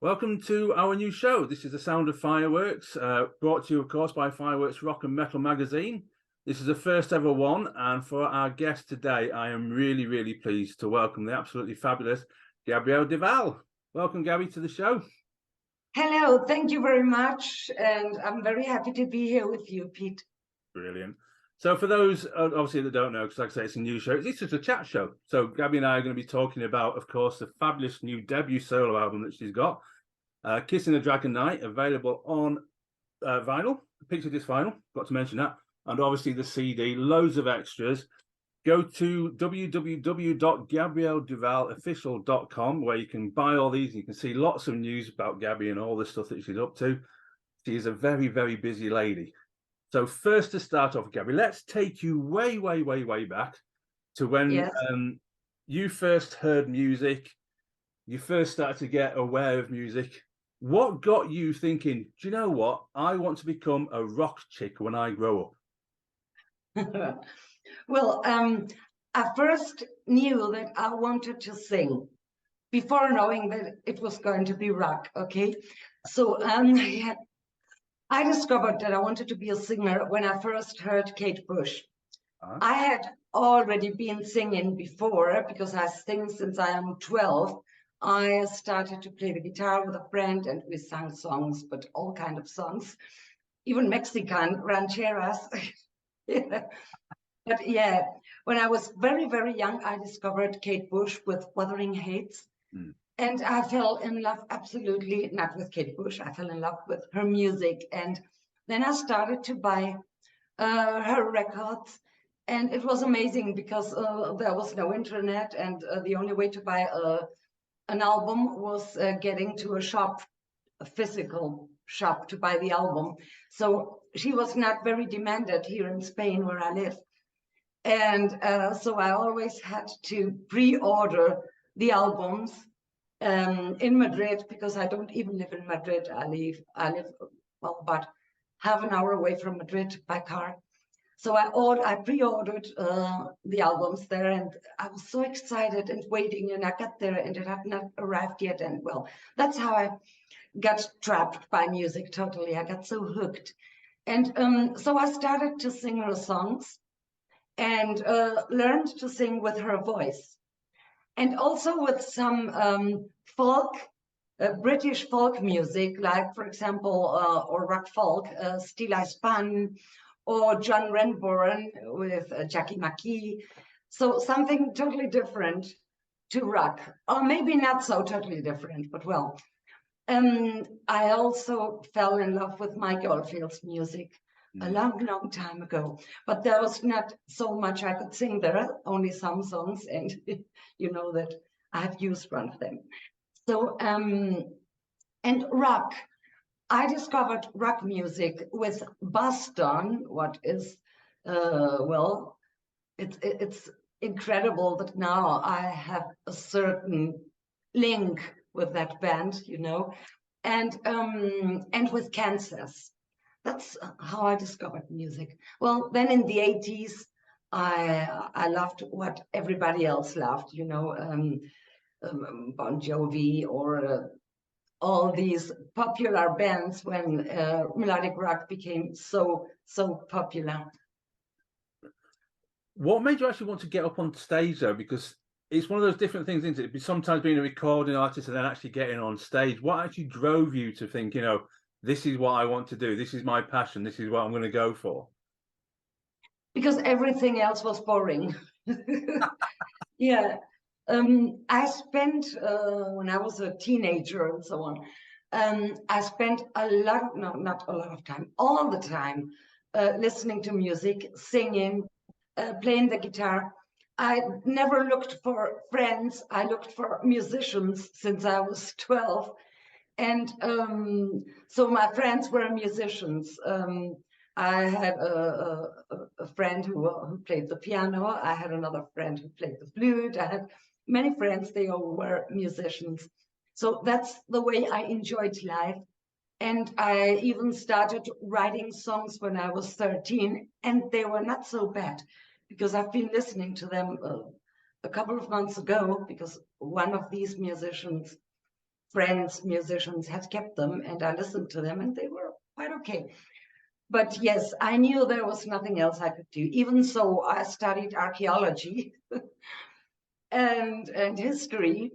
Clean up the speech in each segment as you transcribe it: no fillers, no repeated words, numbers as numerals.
Welcome to our new show. This is The Sound of Fireworks, brought to you, of course, by Fireworks Rock and Metal magazine. This is the first ever one, and for our guest today, I am really pleased to welcome the absolutely fabulous Gabrielle de Val. Welcome, Gabby, to the show. Hello, thank you very much, and I'm very happy to be here with you, Pete. Brilliant. So for those, obviously, that don't know, because like I say, it's a new show, it's just a chat show. So Gabby and I are going to be talking about, of course, the fabulous new debut solo album that she's got, Kissing the Dragon Night, available on vinyl, picture disc vinyl, got to mention that, and obviously the CD, loads of extras. Go to www.gabrielledevalofficial.com, where you can buy all these. You can see lots of news about Gabby and all the stuff that she's up to. She is a very busy lady. So first, to start off, Gabby, let's take you way back to when you first heard music, you first started to get aware of music. What got you thinking, do you know what? I want to become a rock chick when I grow up. Well, I first knew that I wanted to sing before knowing that it was going to be rock, okay? So I discovered that I wanted to be a singer when I first heard Kate Bush. I had already been singing before because I sing since I am 12. I started to play the guitar with a friend and we sang songs, but all kinds of songs, even Mexican rancheras. Yeah. But yeah, when I was very young, I discovered Kate Bush with Wuthering Heights. And I fell in love, absolutely, not with Kate Bush, I fell in love with her music. And then I started to buy her records. And it was amazing because there was no internet, and the only way to buy an album was getting to a shop, a physical shop, to buy the album. So she was not very demanded here in Spain, where I live. And so I always had to pre-order the albums in Madrid, because I don't even live in Madrid. I live well, about half an hour away from Madrid by car. So I pre-ordered the albums there, and I was so excited and waiting, and I got there and it had not arrived yet. And well, that's how I got trapped by music totally. I got so hooked. And so I started to sing her songs and learned to sing with her voice. And also with some folk, British folk music, like, for example, or rock folk, Stila Span, or John Renbourn with Jackie McKee. So something totally different to rock, or maybe not so totally different, but well. I also fell in love with Mike Oldfield's music a long time ago, but there was not so much I could sing there, only some songs, and you know that I've used one of them. So, and rock, I discovered rock music with Boston, what is, well, it's incredible that now I have a certain link with that band, you know, and with Kansas. That's how I discovered music. Well, then in the 80s, I loved what everybody else loved, you know, Bon Jovi, or all these popular bands when melodic rock became so popular. What made you actually want to get up on stage, though? Because it's one of those different things, isn't it? Sometimes being a recording artist and then actually getting on stage. What actually drove you to think, you know, this is what I want to do, this is my passion, this is what I'm going to go for? Because everything else was boring. Yeah. I spent, when I was a teenager and so on, I spent a lot, no, not a lot of time, all the time, listening to music, singing, playing the guitar. I never looked for friends. I looked for musicians since I was 12. And so my friends were musicians. I had a friend who played the piano. I had another friend who played the flute. I had many friends, they all were musicians. So that's the way I enjoyed life. And I even started writing songs when I was 13, and they were not so bad, because I've been listening to them a couple of months ago, because one of these musicians friends, musicians had kept them, and I listened to them, and they were quite okay. But yes, I knew there was nothing else I could do. Even so, I studied archaeology and history,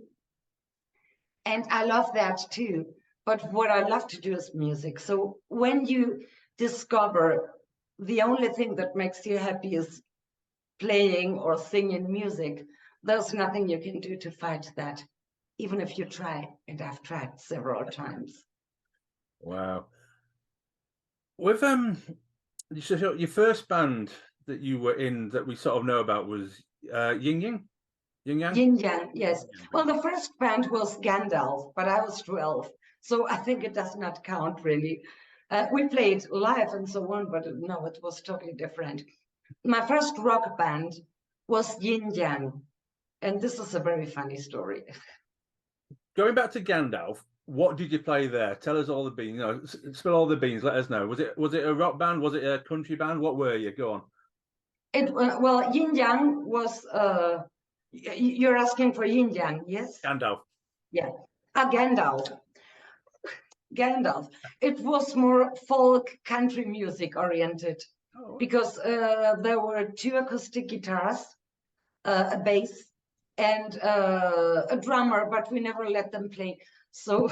and I love that too. But what I love to do is music. So when you discover the only thing that makes you happy is playing or singing music, there's nothing you can do to fight that, even if you try, and I've tried several times. Wow. With so your first band that you were in that we sort of know about was Ying-Yang? Ying-Yang? Ying-Yang, yes. Well, the first band was Gandalf, but I was 12, so I think it does not count really. We played live and so on, but no, it was totally different. My first rock band was Ying-Yang, and this is a very funny story. Going back to Gandalf, what did you play there? Tell us all the beans. You know, spill all the beans. Let us know. Was it a rock band? Was it a country band? What were you? Go on. Well, Ying-Yang was. You're asking for Ying-Yang, yes? Gandalf. Yeah. Gandalf. Gandalf. It was more folk country music oriented because there were 2 acoustic guitars, a bass, and a drummer, but we never let them play. So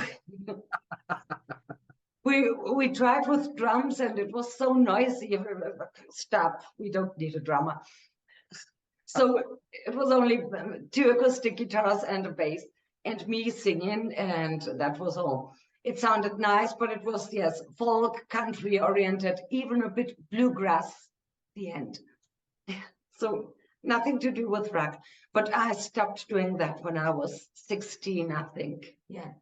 we tried with drums, and it was so noisy. Stop! We don't need a drummer. So it was only 2 acoustic guitars and a bass, and me singing, and that was all. It sounded nice, but it was, yes, folk country oriented, even a bit bluegrass at the end. So nothing to do with rock. But I stopped doing that when I was 16, I think. Yeah.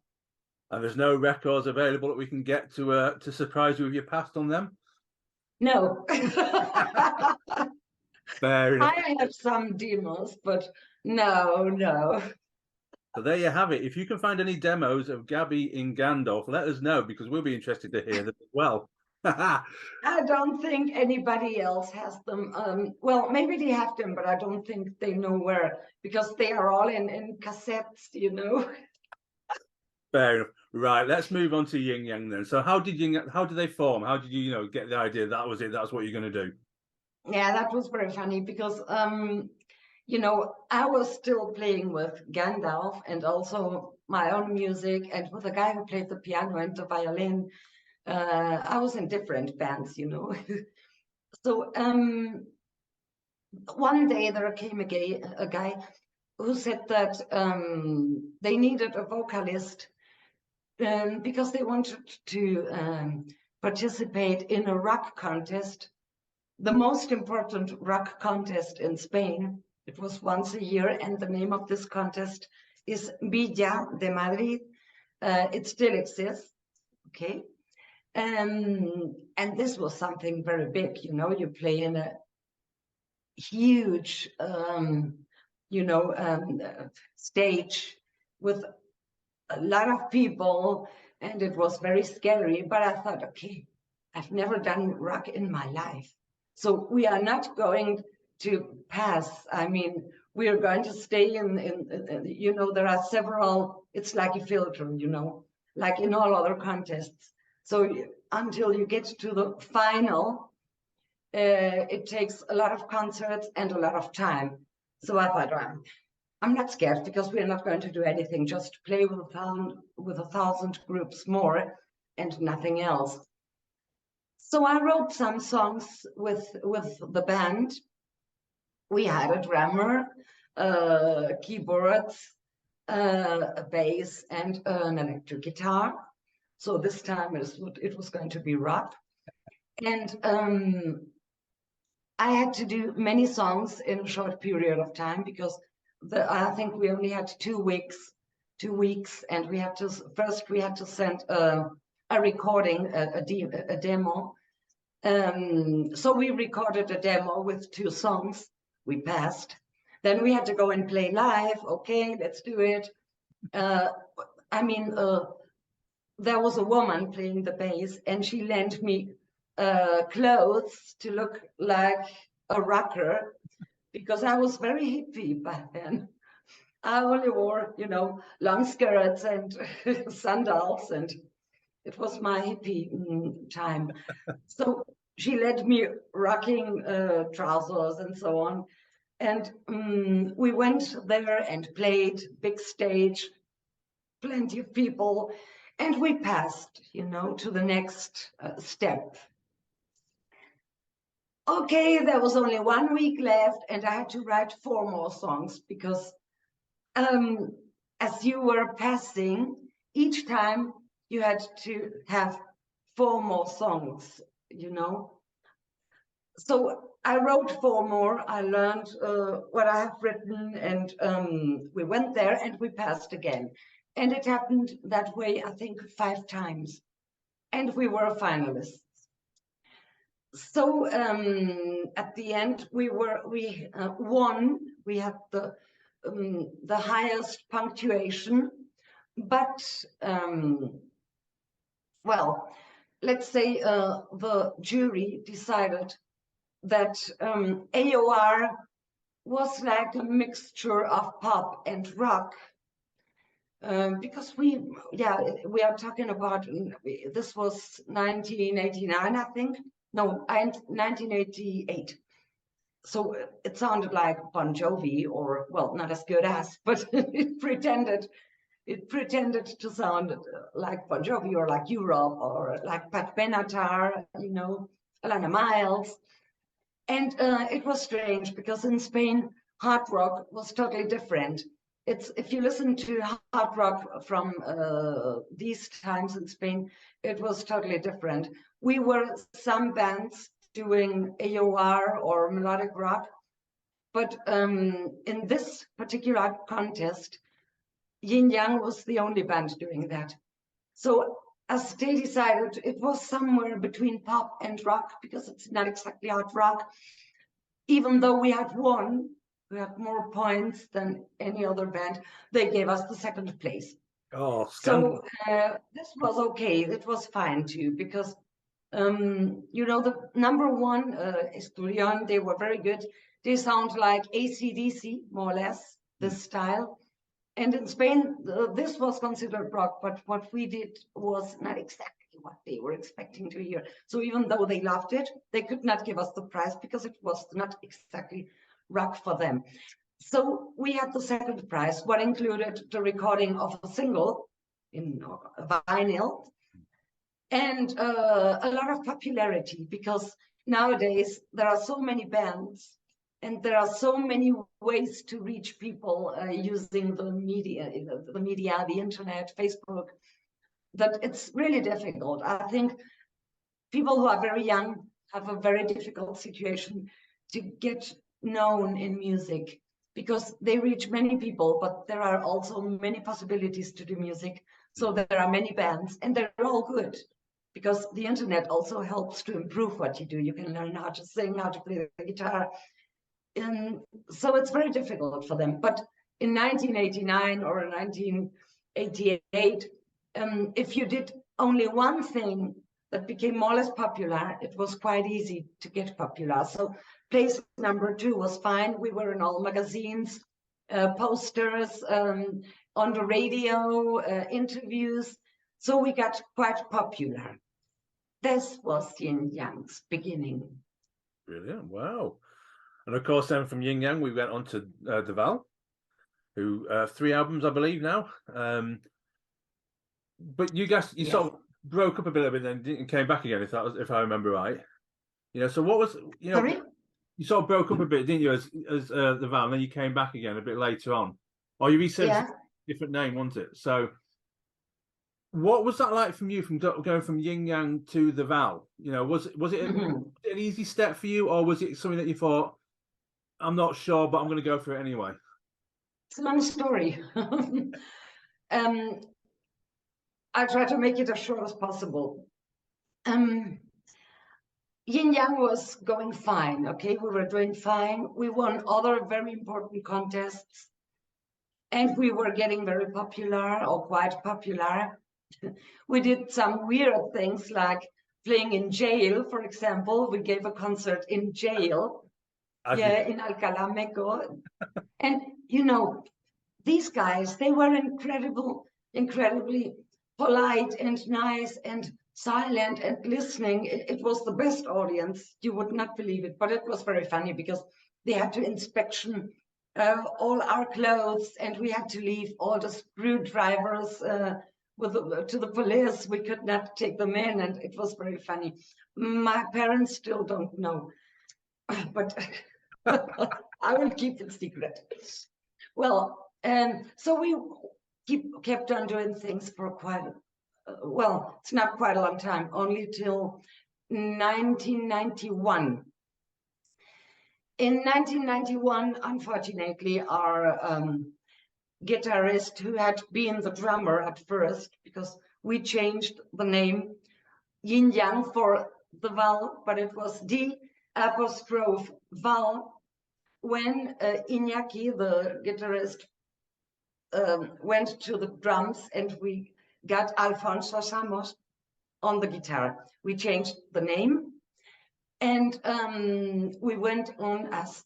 And there's no records available that we can get to surprise you with your past on them? No. Fair enough. I have some demos, but no. So there you have it. If you can find any demos of Gabby in Gandalf, let us know, because we'll be interested to hear them as well. I don't think anybody else has them. Well, maybe they have them, but I don't think they know where, because they are all in cassettes, you know. Fair enough. Right, let's move on to Ying-Yang then. So how did they form? How did you, get the idea that was it, that's what you're going to do? Yeah, that was very funny because, I was still playing with Gandalf and also my own music, and with a guy who played the piano and the violin. I was in different bands, So one day there came a guy who said that they needed a vocalist because they wanted to participate in a rock contest, the most important rock contest in Spain. It was once a year, and the name of this contest is Villa de Madrid. It still exists, okay? And this was something very big, you play in a huge, stage with a lot of people, and it was very scary. But I thought, okay, I've never done rock in my life, so we are not going to pass. I mean, we are going to stay in there are several, it's like a filter, like in all other contests. So until you get to the final, it takes a lot of concerts and a lot of time. So I thought, I'm not scared, because we're not going to do anything, just play with a thousand groups more and nothing else. So I wrote some songs with the band. We had a drummer, keyboards, a bass, and an electric guitar. So this time it was going to be rock. And I had to do many songs in a short period of time, because I think we only had 2 weeks, and we had to send a recording, a demo. So we recorded a demo with 2 songs. We passed. Then we had to go and play live. Okay, let's do it. There was a woman playing the bass, and she lent me clothes to look like a rocker, because I was very hippie back then. I only wore, you know, long skirts and sandals, and it was my hippie time. So she let me rocking trousers and so on. And we went there and played, big stage, plenty of people, and we passed, you know, to the next step. Okay, there was only 1 week left, and I had to write 4 more songs because as you were passing, each time you had to have 4 more songs, you know. So I wrote 4 more. I learned what I have written, and we went there and we passed again. And it happened that way, I think, 5 times. And we were finalists. So at the end, we won. We had the highest punctuation, but well, let's say the jury decided that AOR was like a mixture of pop and rock, because we are talking about, this was 1989, I think. No, 1988. So it sounded like Bon Jovi, or, well, not as good as, but it pretended to sound like Bon Jovi, or like Europe, or like Pat Benatar, you know, Alana Miles. And it was strange because in Spain, hard rock was totally different. It's, if you listen to hard rock from these times in Spain, it was totally different. We were some bands doing AOR or melodic rock, but in this particular contest, Ying-Yang was the only band doing that. So as they decided, it was somewhere between pop and rock, because it's not exactly hard rock. Even though we had won, we had more points than any other band, they gave us the 2nd place. Oh, scandal. So this was okay. It was fine too, because you know, the #1 Esturion, they were very good. They sound like AC/DC, more or less, this style. And in Spain, this was considered rock, but what we did was not exactly what they were expecting to hear. So even though they loved it, they could not give us the prize because it was not exactly rock for them. So we had the 2nd prize, what included the recording of a single in vinyl, and a lot of popularity, because nowadays there are so many bands and there are so many ways to reach people using the media, the internet, Facebook, that it's really difficult. I think people who are very young have a very difficult situation to get known in music, because they reach many people, but there are also many possibilities to do music. So there are many bands, and they're all good, because the internet also helps to improve what you do. You can learn how to sing, how to play the guitar. And so it's very difficult for them. But in 1989 or 1988, if you did only one thing that became more or less popular, it was quite easy to get popular. So place #2 was fine. We were in all magazines, posters, on the radio, interviews. So we got quite popular. This was Ying-Yang's beginning. Brilliant. Wow. And of course, then from Ying-Yang, we went on to de Val, who 3 albums, I believe, now. But you guys, you sort of broke up a bit and then came back again, if I remember right. You know, so what was, you know, Sorry? You sort of broke up a bit, didn't you, as de Val, and then you came back again a bit later on. Or you researched a different name, wasn't it? So what was that like from you, from going from Ying-Yang to de Val? You know, was it an easy step for you, or was it something that you thought, I'm not sure, but I'm going to go for it anyway? It's a long story. I try to make it as short as possible. Ying-Yang was going fine, okay? We were doing fine. We won other very important contests, and we were getting very popular, or quite popular. We did some weird things, like playing in jail, for example. We gave a concert in jail, in Alcalá, Mexico. And, you know, these guys, they were incredibly polite and nice and silent and listening. It was the best audience. You would not believe it, but it was very funny because they had to inspection all our clothes, and we had to leave all the screwdrivers to the police. We could not take them in, and it was very funny. My parents still don't know, but I will keep it secret. Well, so we kept on doing things for quite, well, it's not quite a long time, only till 1991. In 1991, unfortunately, our guitarist, who had been the drummer at first, because we changed the name Ying-Yang for the Val, but it was D''Val, when Iñaki, the guitarist, went to the drums, and we got Alfonso Samos on the guitar. We changed the name, and we went on as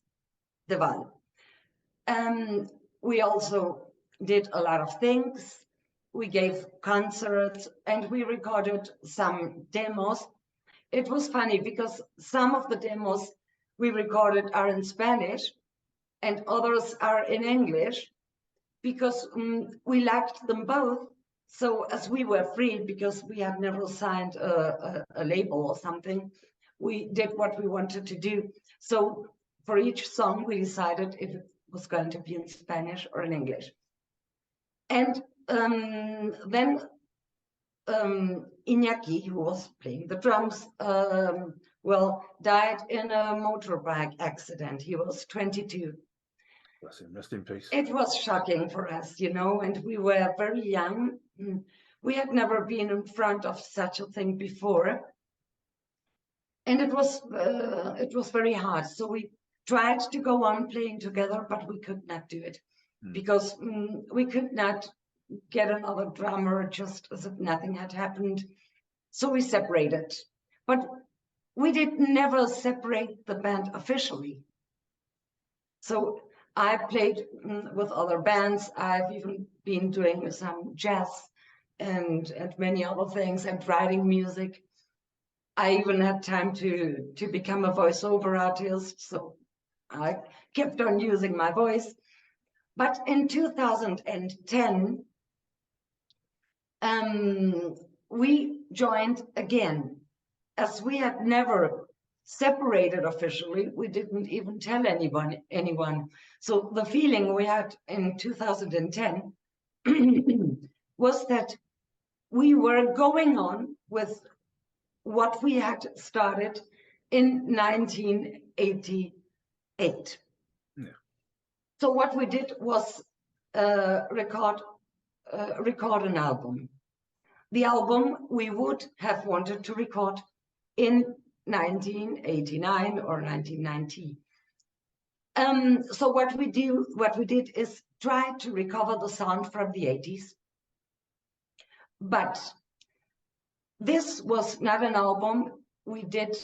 de Val. We also did a lot of things. We gave concerts, and we recorded some demos. It was funny because some of the demos we recorded are in Spanish and others are in English, because we liked them both. So as we were free, because we had never signed a label or something, we did what we wanted to do. So for each song, we decided if it was going to be in Spanish or in English. And then Iñaki, who was playing the drums, well, died in a motorbike accident. He was 22. Bless him, rest in peace. It was shocking for us, you know, and we were very young. We had never been in front of such a thing before. And it was very hard. So we tried to go on playing together, but we could not do it because we could not get another drummer, just as if nothing had happened. So we separated. But we did never separate the band officially. So I played with other bands. I've even been doing some jazz and many other things, and writing music. I even had time to become a voiceover artist, so I kept on using my voice. But in 2010, we joined again. As we had never separated officially, we didn't even tell anyone. So the feeling we had in 2010 was that we were going on with what we had started in 1988. Yeah. So what we did was record an album. The album we would have wanted to record in 1989 or 1990. So what we did is try to recover the sound from the 80s. But this was not an album we did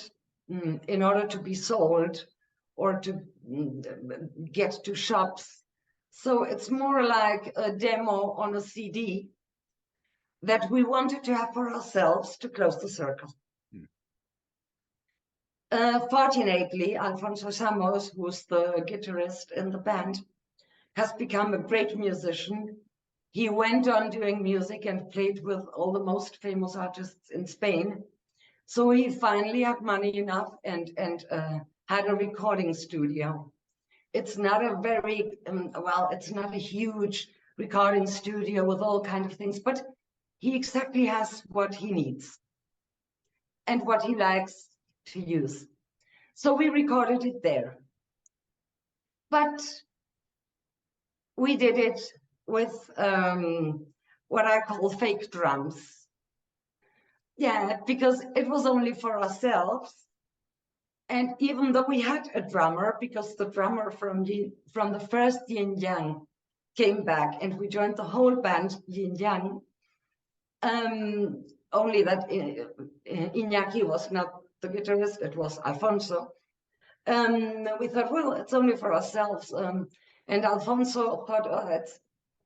in order to be sold or to get to shops. So it's more like a demo on a CD that we wanted to have for ourselves to close the circle. Fortunately, Alfonso Samos, who's the guitarist in the band, has become a great musician. He went on doing music and played with all the most famous artists in Spain. So he finally had money enough and had a recording studio. It's not a very, it's not a huge recording studio with all kinds of things, but he exactly has what he needs and what he likes to use. So we recorded it there. But we did it with what I call fake drums. Yeah, because it was only for ourselves. And even though we had a drummer, because the drummer from the first Ying-Yang came back and we joined the whole band Ying-Yang, only that Iñaki was not the guitarist, it was Alfonso. We thought, well, it's only for ourselves. And Alfonso thought, oh,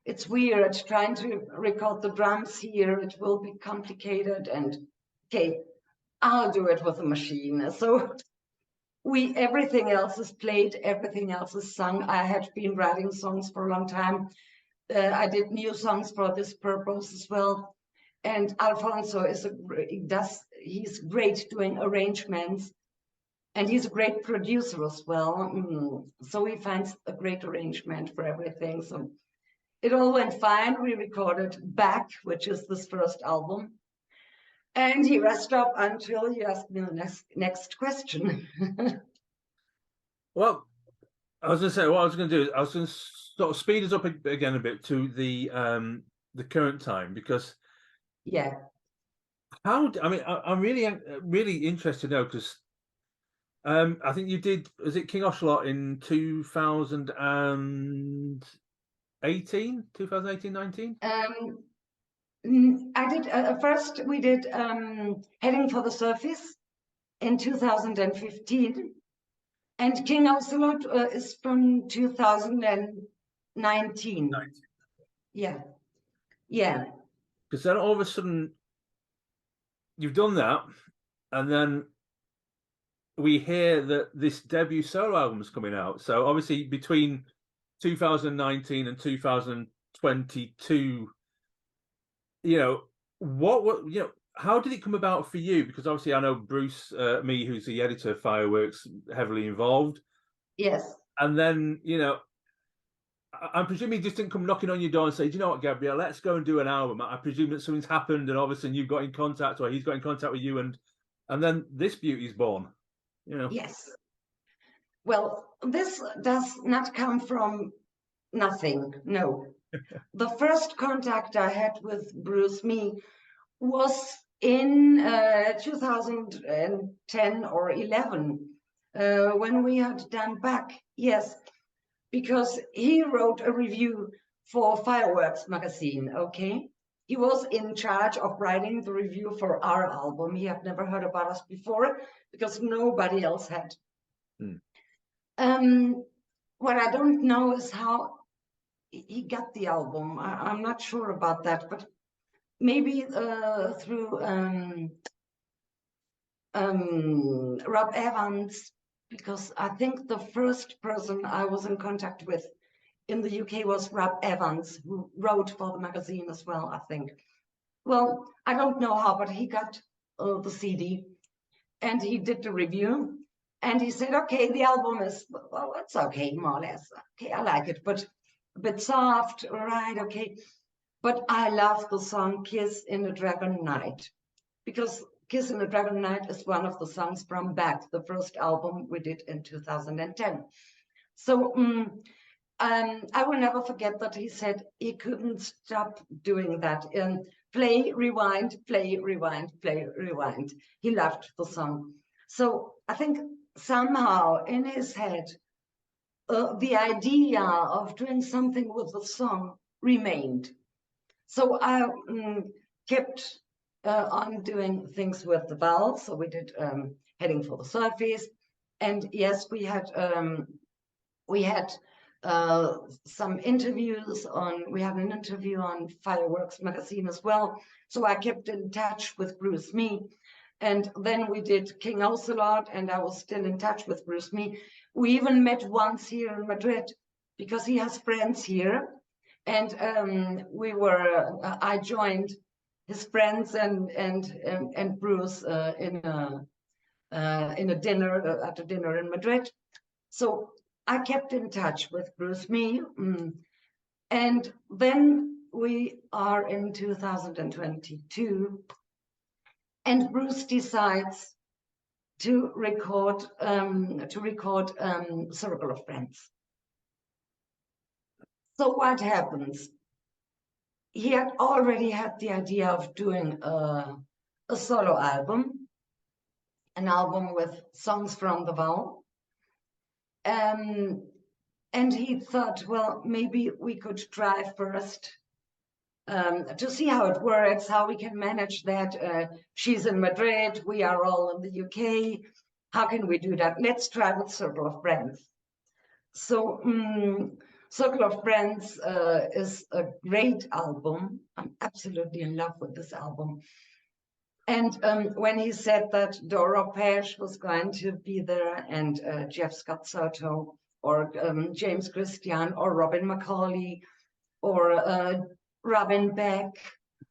it's weird trying to record the drums here. It will be complicated, and okay, I'll do it with a machine. So everything else is played, everything else is sung. I had been writing songs for a long time. I did new songs for this purpose as well. And Alfonso he's great doing arrangements, and he's a great producer as well. So he finds a great arrangement for everything. So it all went fine. We recorded Back, which is this first album. And here I stop until you ask me the next question. Well, I was going to say, what I was going to do is I was going to sort of speed us up again a bit to the current time, because yeah. I'm really interested now, because I think you did, was it King Ocelot in 2018, 19? I did first we did Heading for the Surface in 2015, and King Ocelot is from 2019. Yeah. Because then all of a sudden you've done that, and then we hear that this debut solo album is coming out. So obviously between 2019 and 2022, how did it come about for you? Because obviously I know Bruce, who's the editor of Fireworks, heavily involved. Yes. And then, I'm presuming he just didn't come knocking on your door and say, do you know what, Gabrielle, let's go and do an album. I presume that something's happened, and obviously you've got in contact, or he's got in contact with you, and then this beauty's born. Yes. Well, this does not come from nothing. No. The first contact I had with Bruce was in 2010 or 11, when we had done Back. Yes, because he wrote a review for Fireworks magazine. Okay, he was in charge of writing the review for our album. He had never heard about us before, because nobody else had. What I don't know is how he got the album. I'm not sure about that, but maybe through Rob Evans, because I think the first person I was in contact with in the UK was Rob Evans, who wrote for the magazine as well, I think. Well, I don't know how, but he got the CD, and he did the review, and he said, okay, the album is, well, it's okay, more or less. Okay, I like it, but a bit soft, right, okay. But I love the song Kiss in a Dragon Night, because Kiss in a Dragon Night is one of the songs from Back, the first album we did in 2010. So I will never forget that he said he couldn't stop doing that. Play, rewind, play, rewind, play, rewind. He loved the song. So I think somehow in his head, the idea of doing something with the song remained. So I kept on doing things with the Val. So we did Heading for the Surface, and yes, we had some interviews on. We had an interview on Fireworks magazine as well. So I kept in touch with Bruce and then we did King Ocelot, and I was still in touch with Bruce We even met once here in Madrid, because he has friends here. And I joined his friends and Bruce in a dinner, at a dinner in Madrid. So I kept in touch with Bruce and then we are in 2022, and Bruce decides to record Circle of Friends. So what happens? He had already had the idea of doing a solo album, an album with songs from the Val. And he thought, well, maybe we could try first to see how it works, how we can manage that. She's in Madrid, we are all in the UK. How can we do that? Let's try with Circle of Friends. So Circle of Friends is a great album. I'm absolutely in love with this album. And when he said that Dora Pesch was going to be there, and Jeff Scott Soto, or James Christian, or Robin McCauley, or Robin Beck,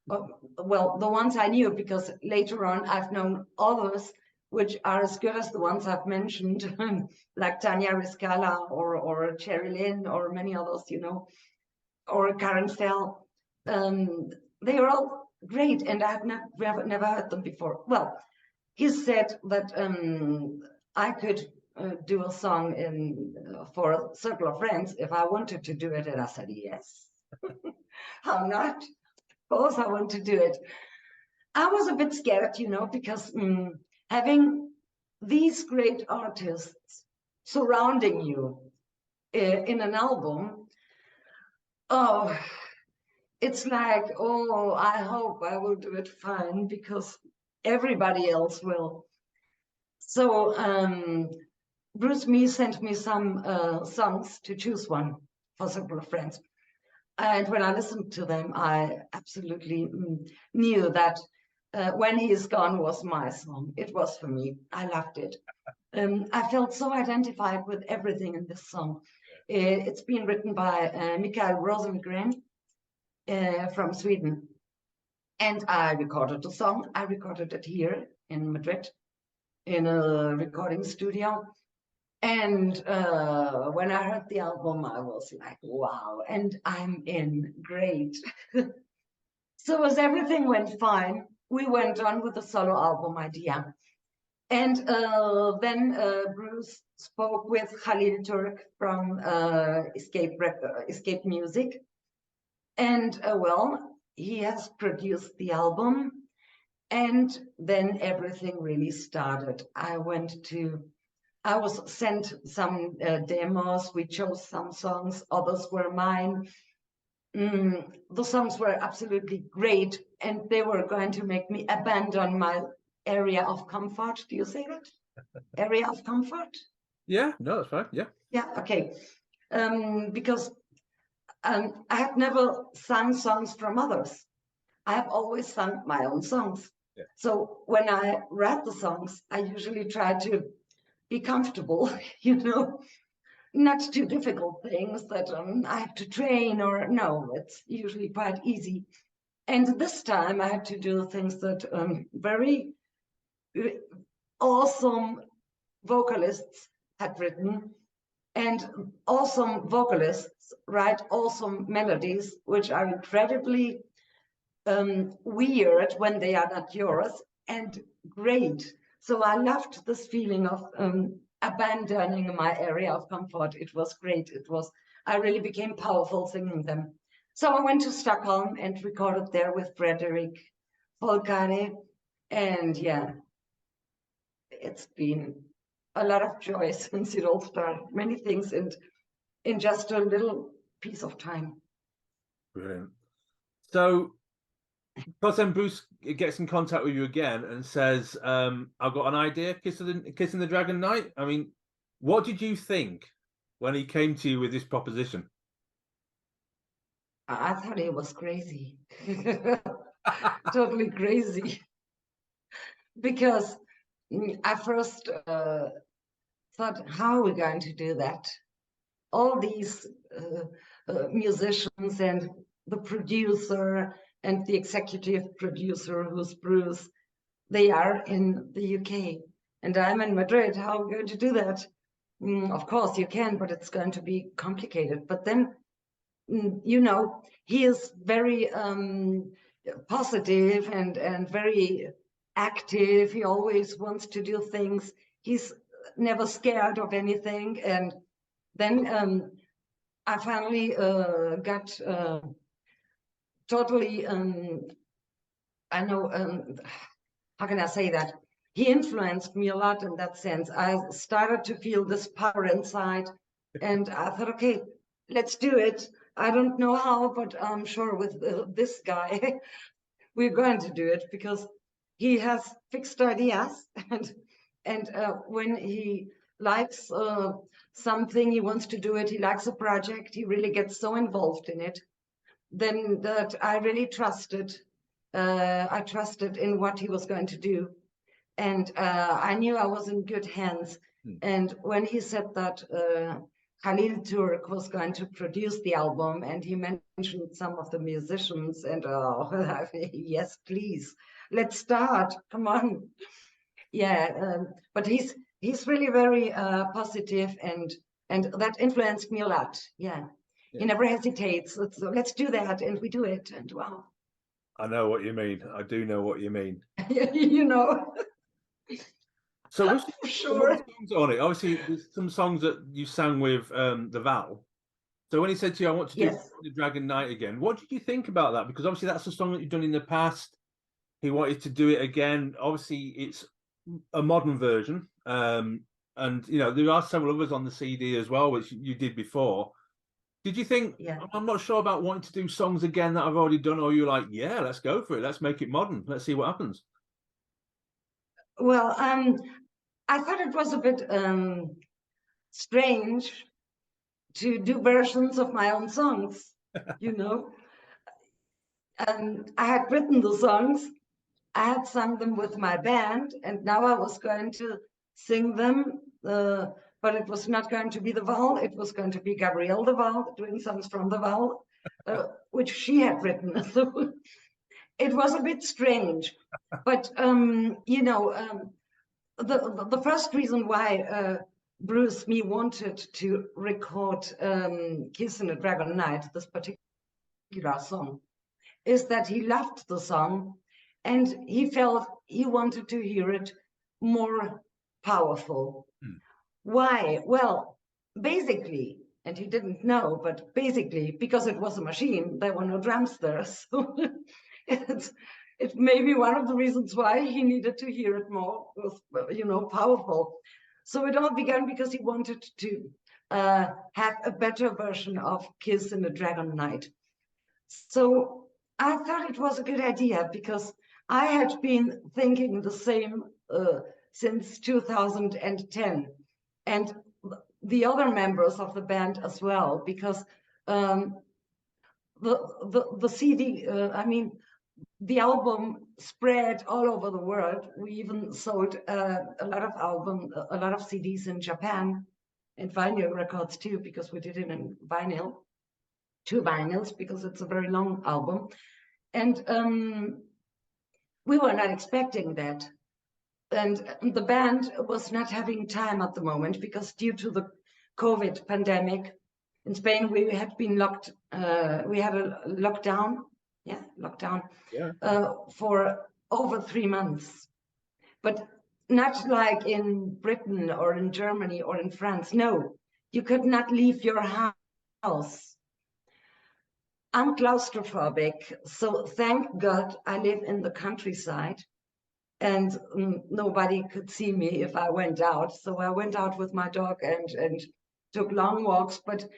well, the ones I knew, because later on I've known others which are as good as the ones I've mentioned, like Tanya Riscala or Cherry Lynn or many others, you know, or Karen Stell. They are all great, and I've never heard them before. Well, he said that I could do a song for Circle of Friends if I wanted to do it, and I said yes. How not? Of course I want to do it. I was a bit scared, you know, because having these great artists surrounding you in an album, oh, it's like, oh, I hope I will do it fine because everybody else will. So Bruce Mee sent me some songs to choose one for Circle of Friends. And when I listened to them, I absolutely knew that When He Is Gone was my song. It was for me. I loved it. I felt so identified with everything in this song. It's been written by Mikael Rosengren from Sweden. And I recorded the song. I recorded it here in Madrid in a recording studio. And when I heard the album, I was like, wow, and I'm in, great. So as everything went fine, we went on with the solo album idea. And then Bruce spoke with Khalil Turk from Escape Music. And well, he has produced the album. And then everything really started. I was sent some demos. We chose some songs, others were mine. The songs were absolutely great, and they were going to make me abandon my area of comfort. Do you say that? Area of comfort? Yeah, no, that's fine. Yeah. Yeah, okay. Because I have never sung songs from others. I have always sung my own songs. Yeah. So when I write the songs, I usually try to be comfortable, you know, not too difficult things that I have to train, or no, it's usually quite easy. And this time I had to do things that very awesome vocalists had written, and awesome vocalists write awesome melodies, which are incredibly weird when they are not yours, and great. So I loved this feeling of abandoning my area of comfort. It was great. I really became powerful singing them. So I went to Stockholm and recorded there with Frederick Folkare. And yeah, it's been a lot of joy since it all started. Many things in just a little piece of time. Brilliant. So, but then Bruce gets in contact with you again and says, I've got an idea, Kissing the Dragon Night. I mean, what did you think when he came to you with this proposition? I thought he was crazy. Totally crazy. Because I first thought, how are we going to do that? All these musicians and the producer and the executive producer, who's Bruce, they are in the UK. And I'm in Madrid. How are we going to do that? Of course you can, but it's going to be complicated. But then, you know, he is very positive and very active. He always wants to do things. He's never scared of anything. And then I finally got totally, I know, how can I say that? He influenced me a lot in that sense. I started to feel this power inside, and I thought, okay, let's do it. I don't know how, but I'm sure with this guy, we're going to do it because he has fixed ideas. And when he likes something, he wants to do it, he likes a project, he really gets so involved in it, then that I really trusted. I trusted in what he was going to do. And I knew I was in good hands. And when he said that Khalil Turk was going to produce the album, and he mentioned some of the musicians, and yes, please, let's start. Come on. Yeah, but he's really very positive, and that influenced me a lot. Yeah. He never hesitates. Let's do that, and we do it. And wow. I know what you mean. I do know what you mean. You know. So was Sure. songs on it? Obviously, there's some songs that you sang with the Val. So when he said to you, "I want to do the Dragon Knight again," what did you think about that? Because obviously that's a song that you've done in the past. He wanted to do it again. Obviously, it's a modern version, and you know there are several others on the CD as well, which you did before. Did you think? Yeah. I'm not sure about wanting to do songs again that I've already done, or you're like, yeah, let's go for it. Let's make it modern. Let's see what happens. Well, I thought it was a bit strange to do versions of my own songs, you know. I had written the songs, I had sung them with my band, and now I was going to sing them, but it was not going to be the Val, it was going to be Gabrielle de Val doing songs from the Val, which she had written. So it was a bit strange, but you know, the first reason why Bruce me wanted to record Kiss in a Dragon Night, this particular song, is that he loved the song and he felt he wanted to hear it more powerful. Why? Well, basically, and he didn't know, but basically because it was a machine, there were no drums there. So it may be one of the reasons why he needed to hear it more, you know, powerful. So it all began because he wanted to have a better version of Kiss in a Dragon Night. So I thought it was a good idea because I had been thinking the same since 2010, and the other members of the band as well, because the CD, I mean, the album spread all over the world. We even sold a lot of CDs in Japan, and vinyl records too, because we did it in vinyl, 2 vinyls, because it's a very long album. And we were not expecting that. And the band was not having time at the moment because due to the COVID pandemic in Spain, we had been locked, we had a lockdown, for over 3 months. But not like in Britain or in Germany or in France. No, you could not leave your house. I'm claustrophobic, so thank God I live in the countryside and nobody could see me if I went out. So I went out with my dog and took long walks, but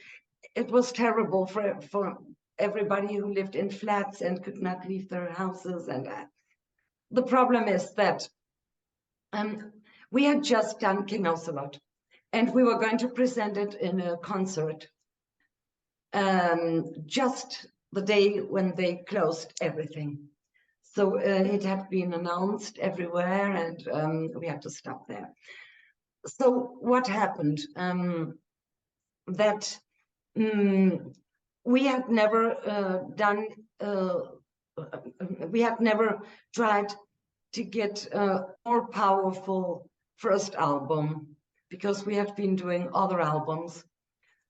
it was terrible for everybody who lived in flats and could not leave their houses. And the problem is that we had just done King Ocelot and we were going to present it in a concert just the day when they closed everything. So it had been announced everywhere and we had to stop there. So what happened? That we had never we had never tried to get a more powerful first album because we had been doing other albums.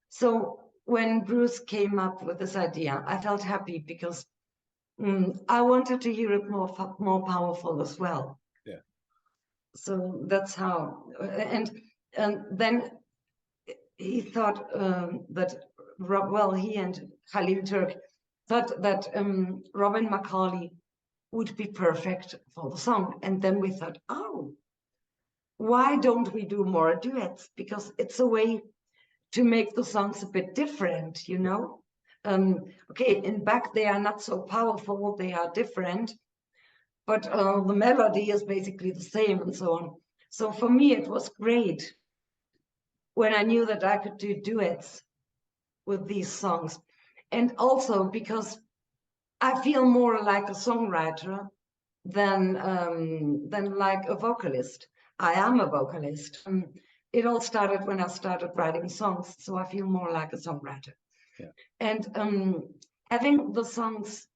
So when Bruce came up with this idea, I felt happy because I wanted to hear it more powerful as well. Yeah. So that's how, and then he thought that, well, he and Khalil Turk thought that Robin McCauley would be perfect for the song. And then we thought, oh, why don't we do more duets? Because it's a way to make the songs a bit different, you know? Okay, in Bach, they are not so powerful, they are different, but the melody is basically the same and so on. So for me, it was great when I knew that I could do duets with these songs. And also because I feel more like a songwriter than like a vocalist. I am a vocalist. It all started when I started writing songs, so I feel more like a songwriter. Yeah. And having the songs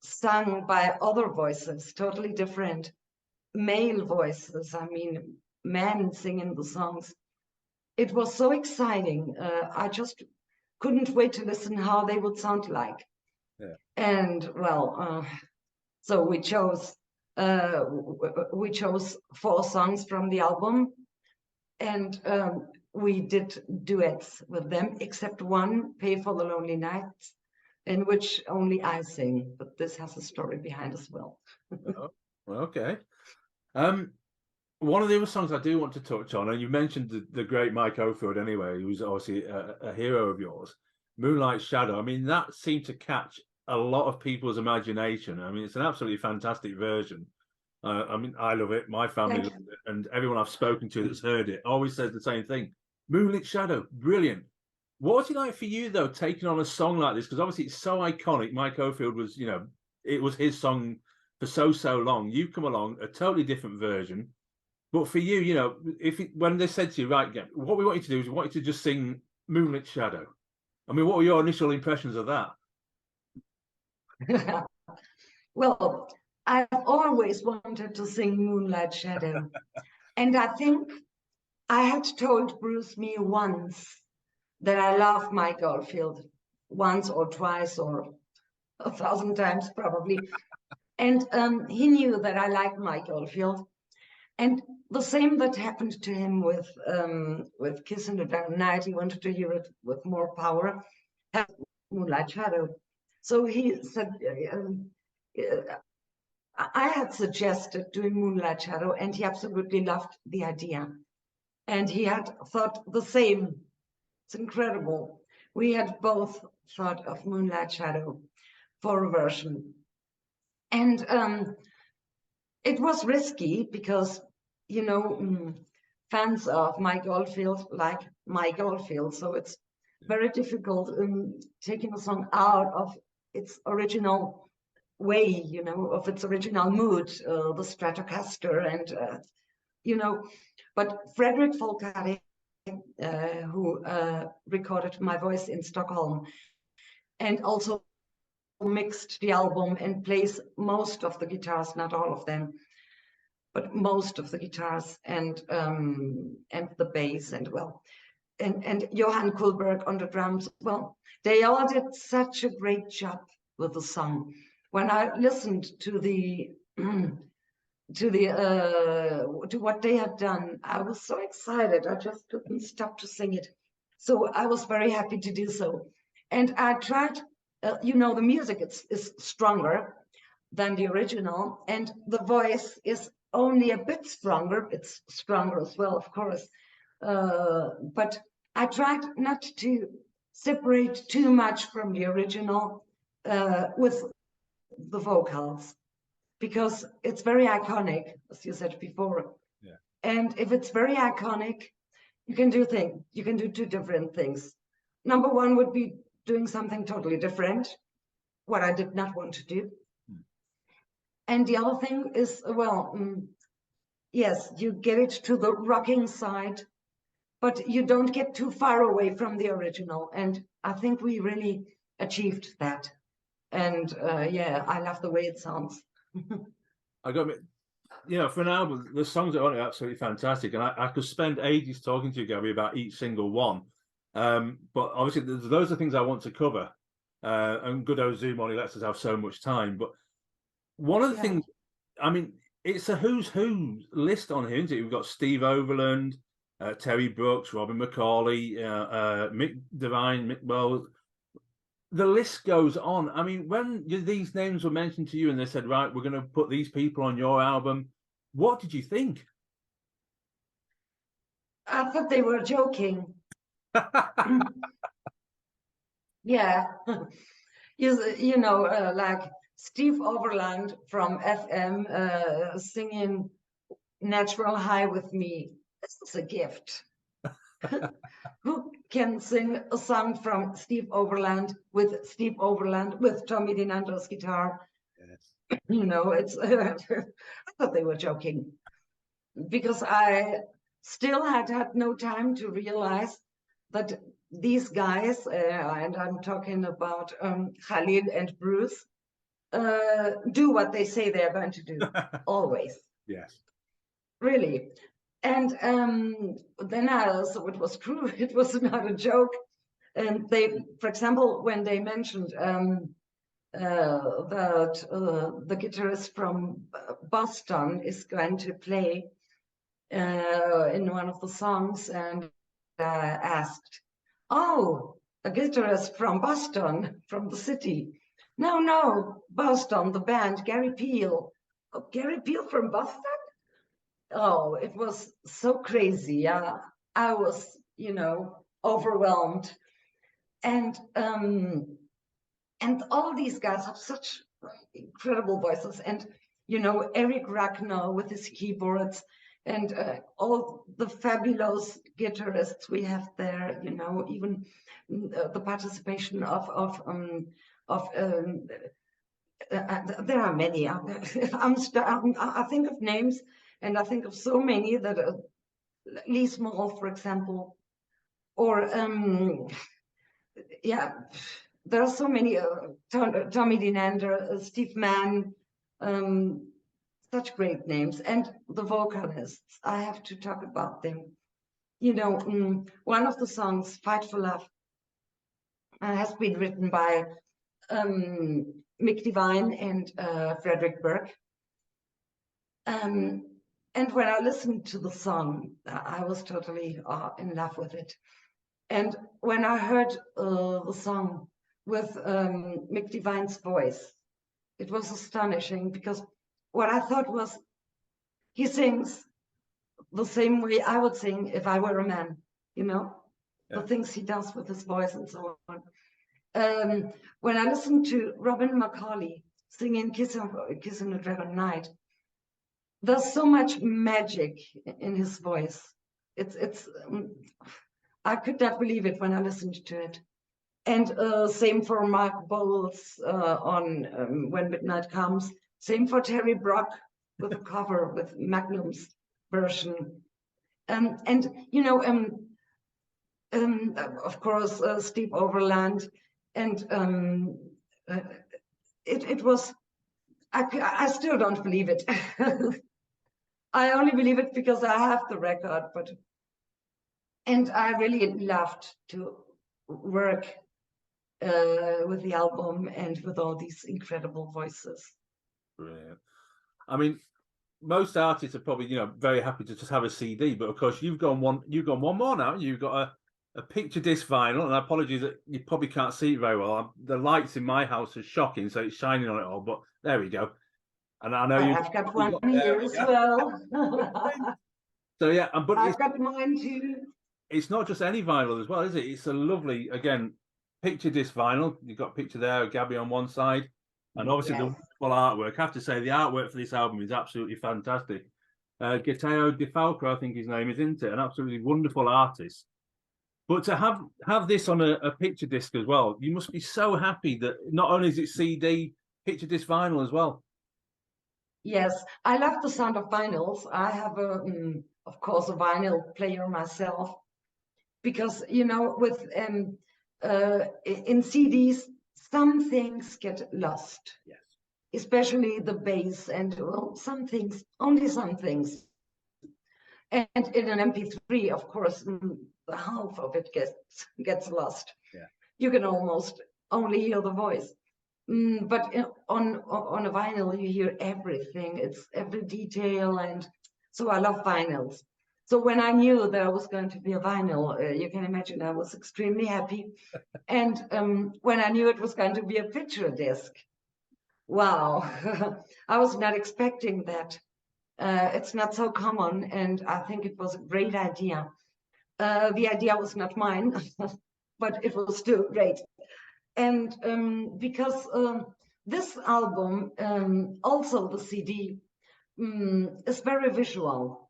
sung by other voices, totally different, male voices, I mean, men singing the songs, it was so exciting. I just couldn't wait to listen how they would sound like. Yeah. And well, so we chose 4 songs from the album, and we did duets with them, except one, "Pay for the Lonely Nights," in which only I sing, but this has a story behind as well. Oh, well, okay. One of the other songs I do want to touch on, and you mentioned the great Mike Oldfield anyway, who's obviously a hero of yours, "Moonlight Shadow." I mean, that seemed to catch a lot of people's imagination. I mean, it's an absolutely fantastic version. I mean, I love it. My family loves it, and everyone I've spoken to that's heard it always says the same thing. "Moonlit Shadow," brilliant. What was it like for you though, taking on a song like this? Because obviously it's so iconic. Mike Oldfield was, you know, it was his song for so long. You've come along, a totally different version. But for you, you know, when they said to you, right, what we want you to do is we want you to just sing "Moonlit Shadow." I mean, what were your initial impressions of that? Well, I've always wanted to sing "Moonlight Shadow." And I think I had told Bruce Mee once that I love Mike Oldfield, once or twice or 1,000 times probably. And he knew that I liked Mike Oldfield. And the same that happened to him with "Kiss in the Dark Night," he wanted to hear it with more power, "Moonlight Shadow." So he said, I had suggested doing "Moonlight Shadow," and he absolutely loved the idea. And he had thought the same. It's incredible. We had both thought of "Moonlight Shadow" for a version. And it was risky because, you know, fans of Mike Oldfield like Mike Oldfield. So it's very difficult taking a song out of its original way, you know, of its original mood, the Stratocaster and, you know, but Frederick Folkari, who recorded my voice in Stockholm and also mixed the album and plays most of the guitars, not all of them, but most of the guitars and the bass and well, and Johan Kullberg on the drums. Well, they all did such a great job with the song. When I listened to the to what they had done, I was so excited. I just couldn't stop to sing it. So I was very happy to do so. And I tried, you know, the music is stronger than the original, and the voice is only a bit stronger. It's stronger as well, of course. But I tried not to separate too much from the original with the vocals, because it's very iconic, as you said before. Yeah. And if it's very iconic, you can do 2 different things. Number one would be doing something totally different, what I did not want to do. And the other thing is, well, yes, you get it to the rocking side, but you don't get too far away from the original. And I think we really achieved that. And yeah, I love the way it sounds. I got, you know, for an album, the songs are absolutely fantastic, and I could spend ages talking to you, Gabby, about each single one. But obviously, those are things I want to cover. And good old Zoom only lets us have so much time. But one of the things, I mean, it's a who's who list on here, isn't it? We've got Steve Overland, Terry Brooks, Robin McCauley, Mick Devine, well, the list goes on. I mean, when these names were mentioned to you and they said, right, we're going to put these people on your album, what did you think? I thought they were joking. Yeah. You know, like Steve Overland from FM singing "Natural High" with me. This is a gift. Who can sing a song from Steve Overland with Tommy Dinandra's guitar? Yes. You know, it's I thought they were joking, because I still had no time to realize that these guys, and I'm talking about Khalid and Bruce, do what they say they're going to do, always. Yes. Really. And then I also, it was true, it was not a joke. And they, for example, when they mentioned that the guitarist from Boston is going to play in one of the songs, and asked, "Oh, a guitarist from Boston, from the city." No, Boston, the band, Gary Peel. Oh, Gary Peel from Boston? Oh, it was so crazy. I was, overwhelmed. And all these guys have such incredible voices. And, Eric Ragnar with his keyboards, and all the fabulous guitarists we have there, even the participation of there are many. I think of names, and I think of so many that Lee Small, for example, or yeah, there are so many. Tommy Dinander, Steve Mann, such great names, and the vocalists. I have to talk about them. One of the songs, "Fight for Love," has been written by Mick Devine and Frederick Burke. And when I listened to the song, I was totally in love with it. And when I heard the song with Mick Devine's voice, it was astonishing, because what I thought was, he sings the same way I would sing if I were a man, the things he does with his voice and so on. When I listened to Robin McCauley singing Kiss on a Dragon Night, there's so much magic in his voice. It's I could not believe it when I listened to it. And same for Mark Bowles on When Midnight Comes. Same for Terry Brock with the cover, with Magnum's version. And of course, Steve Overland. And it was, I still don't believe it. I only believe it because I have the record, and I really loved to work with the album and with all these incredible voices. Brilliant. I mean, most artists are probably, very happy to just have a CD, but of course you've gone one more now. You've got a picture disc vinyl, and apologies that you probably can't see it very well. The lights in my house are shocking, so it's shining on it all, but there we go. And I know I've got one here as well. So yeah, but I've got mine too. It's not just any vinyl as well, is it? It's a lovely, again, picture disc vinyl. You've got a picture there of Gabby on one side, and obviously the wonderful artwork. I have to say the artwork for this album is absolutely fantastic. Gabrielle de Val, I think his name is, isn't it? An absolutely wonderful artist. But to have this on a picture disc as well, you must be so happy that not only is it CD, picture disc vinyl as well. Yes, I love the sound of vinyls. I have of course, a vinyl player myself, because with in CDs, some things get lost. Yes. Especially the bass, and some things, only some things. And in an MP3, of course, the half of it gets lost. Yeah. You can almost only hear the voice. But on a vinyl, you hear everything. It's every detail, and so I love vinyls. So when I knew there was going to be a vinyl, you can imagine I was extremely happy. And when I knew it was going to be a picture disc, wow, I was not expecting that. It's not so common, and I think it was a great idea. The idea was not mine, but it was still great. And because this album, also the CD, is very visual,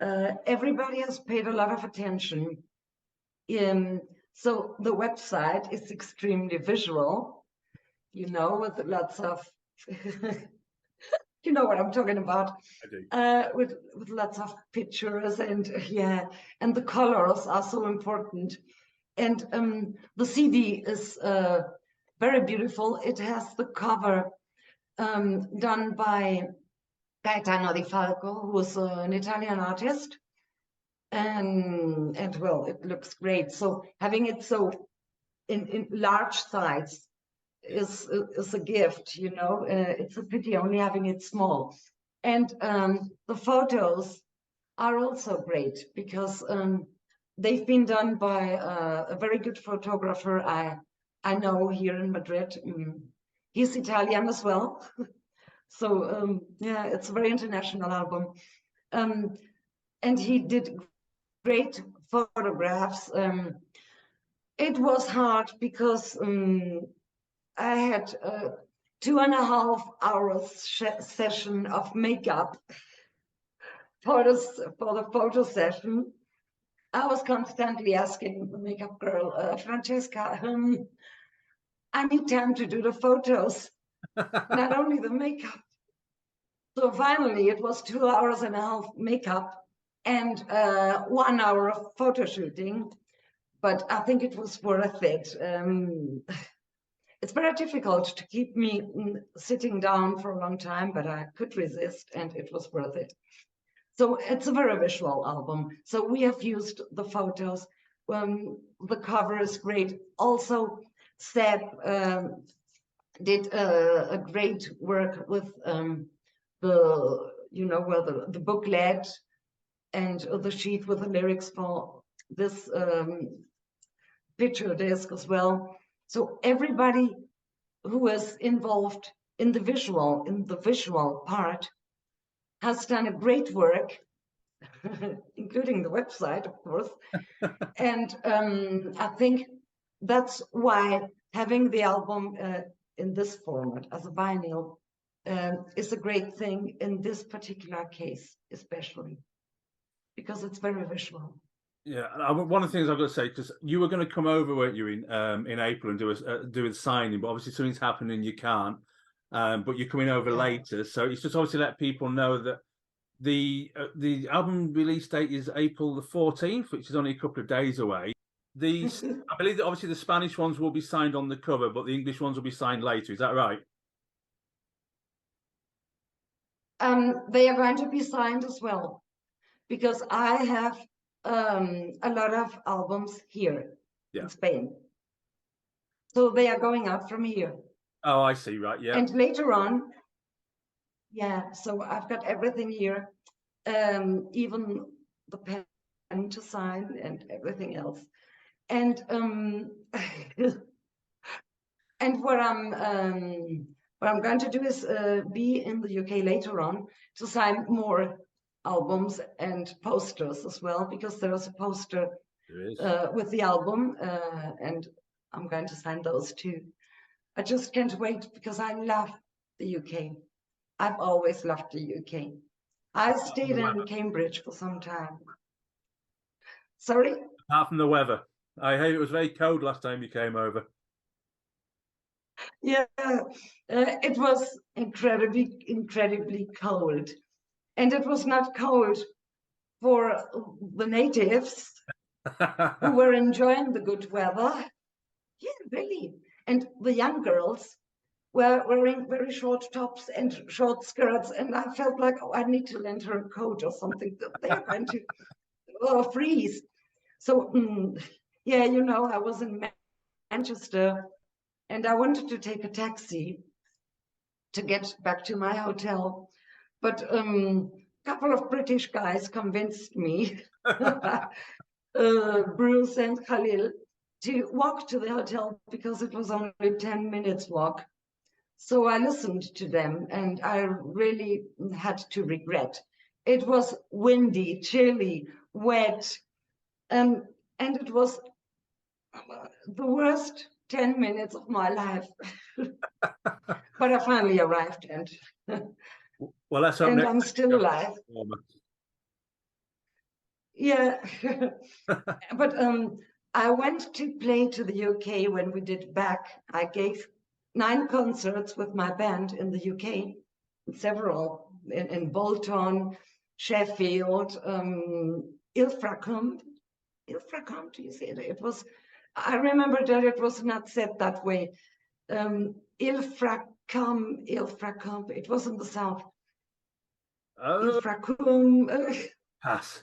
everybody has paid a lot of attention. So the website is extremely visual, you know, with lots of, you know what I'm talking about, I do. with lots of pictures, and yeah, and the colors are so important. And the CD is very beautiful. It has the cover done by Gaetano Di Falco, who's an Italian artist. And well, it looks great. So having it so in large size is a gift, you know. It's a pity only having it small. And the photos are also great because they've been done by a very good photographer I know here in Madrid. He's Italian as well. So yeah, it's a very international album. And he did great photographs. It was hard because I had a 2.5 hours session of makeup for the photo session. I was constantly asking the makeup girl, Francesca, I need time to do the photos, not only the makeup. So finally, it was 2.5 hours makeup and 1 hour of photo shooting. But I think it was worth it. It's very difficult to keep me sitting down for a long time, but I could resist, and it was worth it. So it's a very visual album. So we have used the photos. The cover is great. Also, Seb did a great work with the, you know, well, the booklet and the sheet with the lyrics for this picture disc as well. So everybody who is involved in the visual part has done a great work, including the website, of course. And I think that's why having the album in this format as a vinyl is a great thing in this particular case, especially because it's very visual. Yeah, one of the things I've got to say, because you were going to come over, weren't you, in April and do a signing, but obviously something's happened and you can't. But you're coming over later, so it's just obviously let people know that the album release date is April the 14th, which is only a couple of days away. I believe that obviously the Spanish ones will be signed on the cover, but the English ones will be signed later. Is that right? They are going to be signed as well, because I have a lot of albums here in Spain. So they are going out from here. Oh, I see, right, yeah. And later on, yeah, so I've got everything here, even the pen to sign and everything else. And and what I'm going to do is be in the UK later on to sign more albums and posters as well, because there is a poster with the album, and I'm going to sign those too. I just can't wait because I love the UK. I've always loved the UK. I stayed in Cambridge for some time. Sorry? Apart from the weather. I heard it was very cold last time you came over. Yeah, it was incredibly cold. And it was not cold for the natives who were enjoying the good weather. Yeah, really. And the young girls were wearing very short tops and short skirts. And I felt like, oh, I need to lend her a coat or something. They are going to freeze. So, yeah, you know, I was in Manchester and I wanted to take a taxi to get back to my hotel. But a couple of British guys convinced me, Bruce and Khalil, to walk to the hotel because it was only 10 minutes walk. So I listened to them and I really had to regret. It was windy, chilly, wet, and it was the worst 10 minutes of my life. But I finally arrived, and well, let's hope and I'm still alive. Yeah. But I went to play to the UK when we did back. I gave 9 concerts with my band in the UK, several in Bolton, Sheffield, Ilfracombe. Ilfracombe, do you see it? It was, I remember that it was not said that way. Ilfracombe, it was in the south. Oh, Ilfracombe. pass.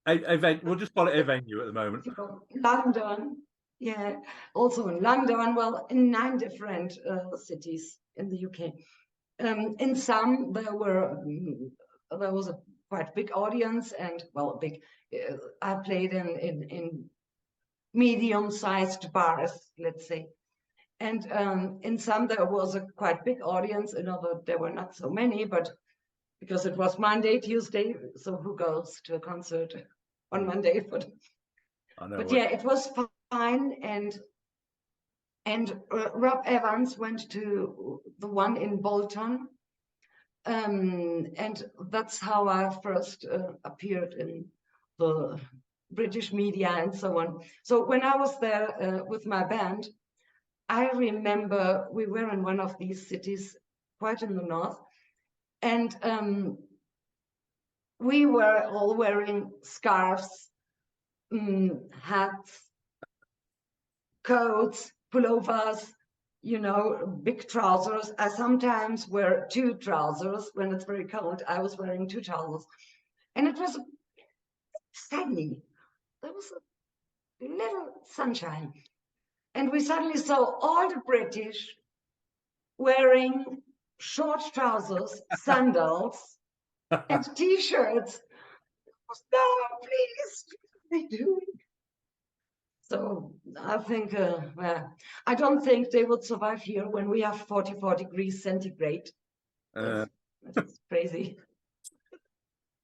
A venue. We'll just call it a venue at the moment. London, yeah, also in London, well, in 9 different cities in the UK. In some, there was a quite big audience, and well, a big. I played in medium-sized bars, let's say, and in some there was a quite big audience. In other, there were not so many, but because it was Monday, Tuesday, so who goes to a concert on Monday? But yeah, it was fine, and Rob Evans went to the one in Bolton, and that's how I first appeared in the British media and so on. So when I was there with my band, I remember we were in one of these cities, quite in the north, and we were all wearing scarves, hats, coats, pullovers, you know, big trousers. I sometimes wear 2 trousers when it's very cold. I was wearing 2 trousers, and it was sunny. There was a little sunshine, and we suddenly saw all the British wearing short trousers, sandals, and T-shirts. No, please, what are they doing? So I think, well, I don't think they would survive here when we have 44 degrees centigrade. That's crazy.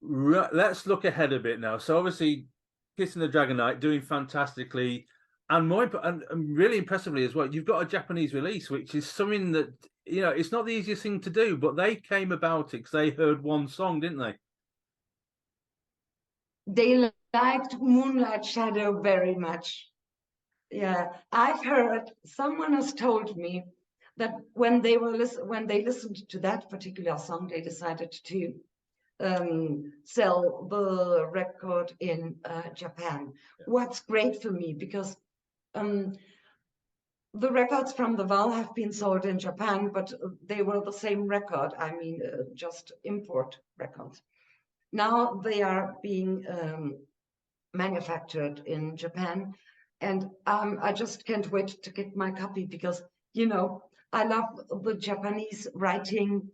Right, let's look ahead a bit now. So obviously, Kissing the Dragon Knight doing fantastically, and really impressively as well. You've got a Japanese release, which is something that, you know, it's not the easiest thing to do, but they came about it because they heard one song, didn't they? They liked Moonlight Shadow very much. Yeah, I've heard, someone has told me that when they listened to that particular song, they decided to sell the record in Japan. Yeah. What's great for me, because the records from the Val have been sold in Japan, but they were the same record. I mean, just import records. Now they are being manufactured in Japan, and I just can't wait to get my copy, because, you know, I love the Japanese writing,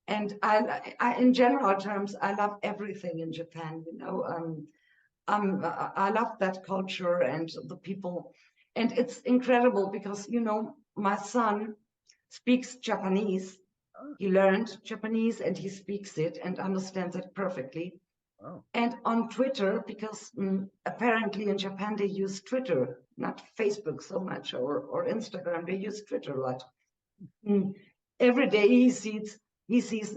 and I in general terms, I love everything in Japan, you know. I love that culture and the people, and it's incredible because, you know, my son speaks Japanese. He learned Japanese and he speaks it and understands it perfectly. Oh. And on Twitter, because apparently in Japan they use Twitter, not Facebook so much, or Instagram, they use Twitter a lot. Every day he sees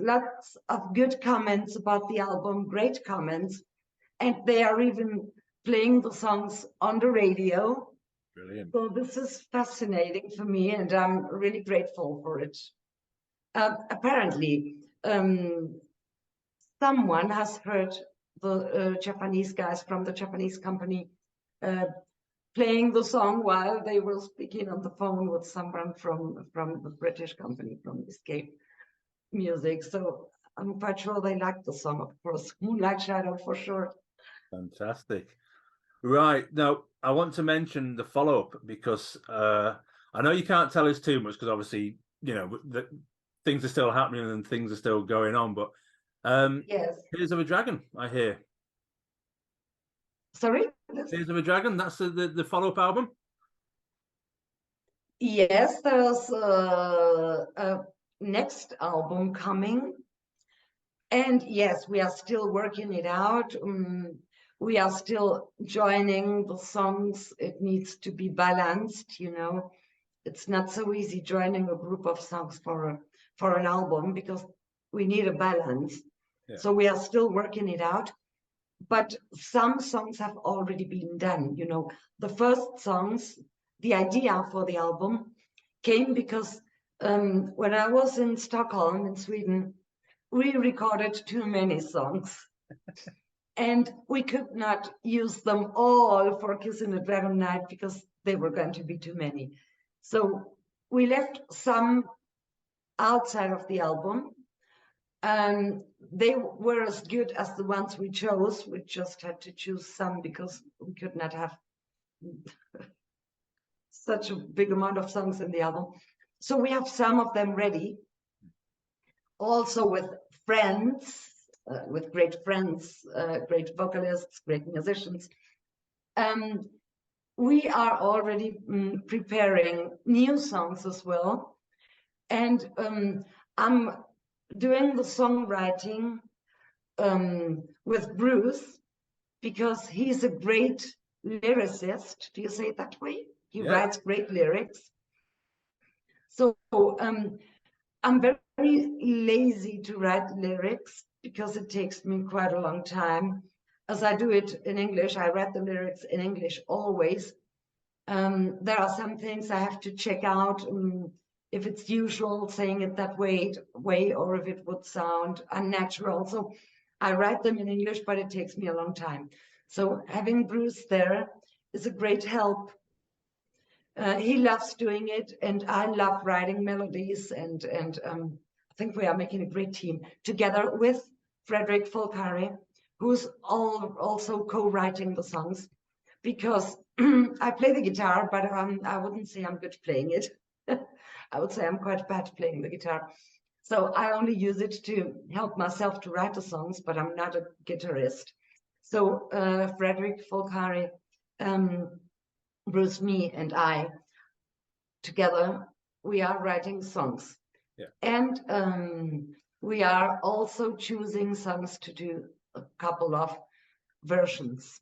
lots of good comments about the album, great comments, and they are even playing the songs on the radio. Brilliant. So this is fascinating for me, and I'm really grateful for it. Apparently, someone has heard the Japanese guys from the Japanese company playing the song while they were speaking on the phone with someone from the British company, from Escape Music. So I'm quite sure they like the song, of course. Moonlight Shadow for sure. Fantastic. Right. Now, I want to mention the follow-up because I know you can't tell us too much because obviously, you know, things are still happening and things are still going on, but yes. Tears of a Dragon, I hear. Sorry? Tears of a Dragon, that's the follow-up album? Yes, there's a next album coming. And yes, we are still working it out. We are still joining the songs. It needs to be balanced, you know. It's not so easy joining a group of songs for an album because we need a balance. Yeah. So we are still working it out. but some songs have already been done. You know, the first songs, the idea for the album came because when I was in Stockholm in Sweden, we recorded too many songs. And we could not use them all for Kiss in the Dragon Night because they were going to be too many. So we left some outside of the album. They were as good as the ones we chose. We just had to choose some because we could not have such a big amount of songs in the album. So we have some of them ready. Also with friends, with great friends, great vocalists, great musicians. We are already preparing new songs as well. And I'm doing the songwriting with Bruce because he's a great lyricist. Do you say it that way? He writes great lyrics. So I'm very lazy to write lyrics because it takes me quite a long time. As I do it in English, I write the lyrics in English always. There are some things I have to check out if it's usual saying it that way or if it would sound unnatural. So I write them in English, but it takes me a long time. So having Bruce there is a great help. He loves doing it, and I love writing melodies, and I think we are making a great team together with Frederick Folkari, who's also co-writing the songs, because I play the guitar, but I wouldn't say I'm good playing it. I would say I'm quite bad playing the guitar. So I only use it to help myself to write the songs, but I'm not a guitarist. So Frederick Folkari, Bruce, me, and I, together, we are writing songs. Yeah. And we are also choosing songs to do a couple of versions.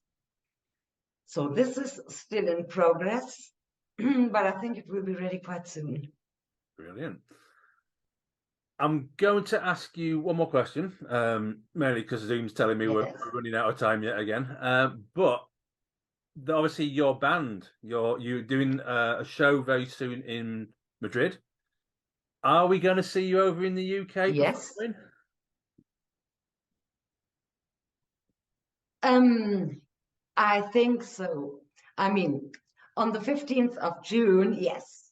So this is still in progress, but I think it will be ready quite soon. Brilliant. I'm going to ask you one more question, mainly because Zoom's telling me we're running out of time yet again. But obviously your band, you're doing a show very soon in Madrid. Are we going to see you over in the UK? Yes. I think so. I mean, on the 15th of June, yes.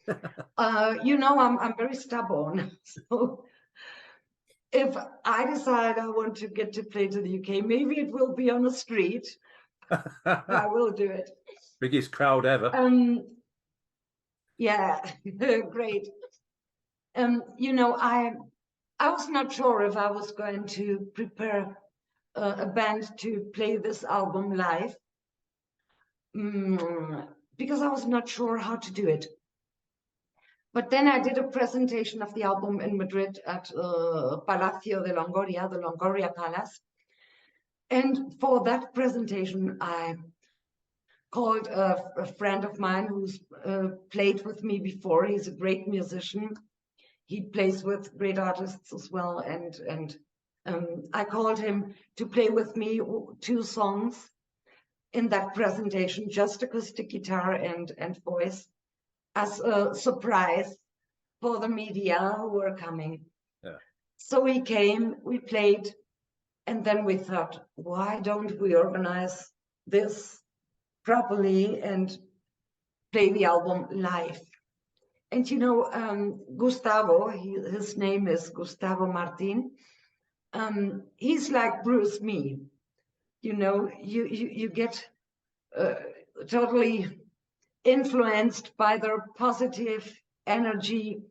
You know, I'm very stubborn. So if I decide I want to get to play to the UK, maybe it will be on the street. I will do it. Biggest crowd ever. Yeah, great. You know, I was not sure if I was going to prepare a band to play this album live, because I was not sure how to do it. But then I did a presentation of the album in Madrid at Palacio de Longoria, the Longoria Palace. And for that presentation, I called a friend of mine who's played with me before. He's a great musician. He plays with great artists as well. And I called him to play with me 2 songs in that presentation, just acoustic guitar and voice, as a surprise for the media who were coming. Yeah. So we came, we played, and then we thought, why don't we organize this properly and play the album live? And you know, Gustavo, his name is Gustavo Martin. He's like Bruce me. You know, you get totally influenced by their positive energy.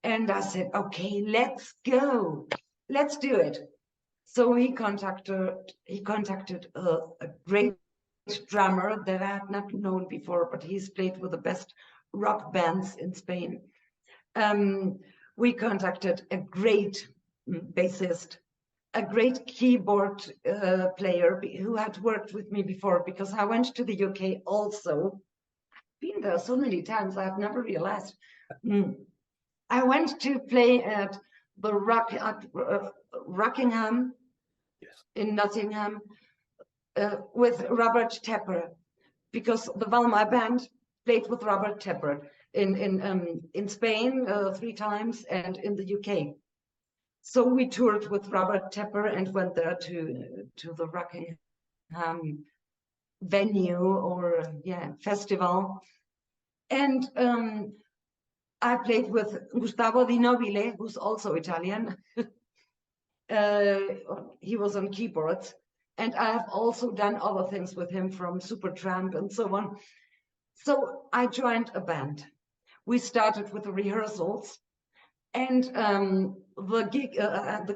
And I said, okay, let's go. Let's do it. So he contacted a great drummer that I had not known before, but he's played with the best rock bands in Spain. We contacted a great bassist, a great keyboard player who had worked with me before, because I went to the UK also. I've been there so many times, I've never realized. I went to play at the Rockingham, yes, in Nottingham, with Robert Tepper, because the Val, my band, played with Robert Tepper in Spain 3 times and in the UK. So we toured with Robert Tepper and went there to the Rockingham venue or festival. And I played with Gustavo Di Nobile, who's also Italian. He was on keyboards. And I have also done other things with him, from Supertramp and so on. So I joined a band. We started with the rehearsals, and the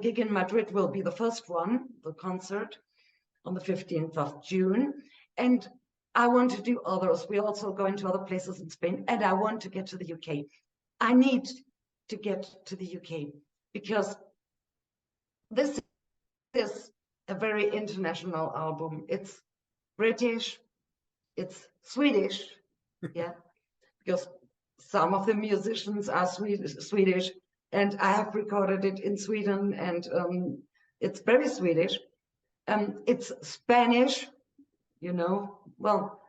gig in Madrid will be the first one, the concert, on the 15th of June. And I want to do others. We're also going to other places in Spain, and I want to get to the UK. I need to get to the UK because this is a very international album. It's British, it's Swedish, yeah, because some of the musicians are Swedish, and I have recorded it in Sweden, and it's very Swedish. It's Spanish, you know. Well,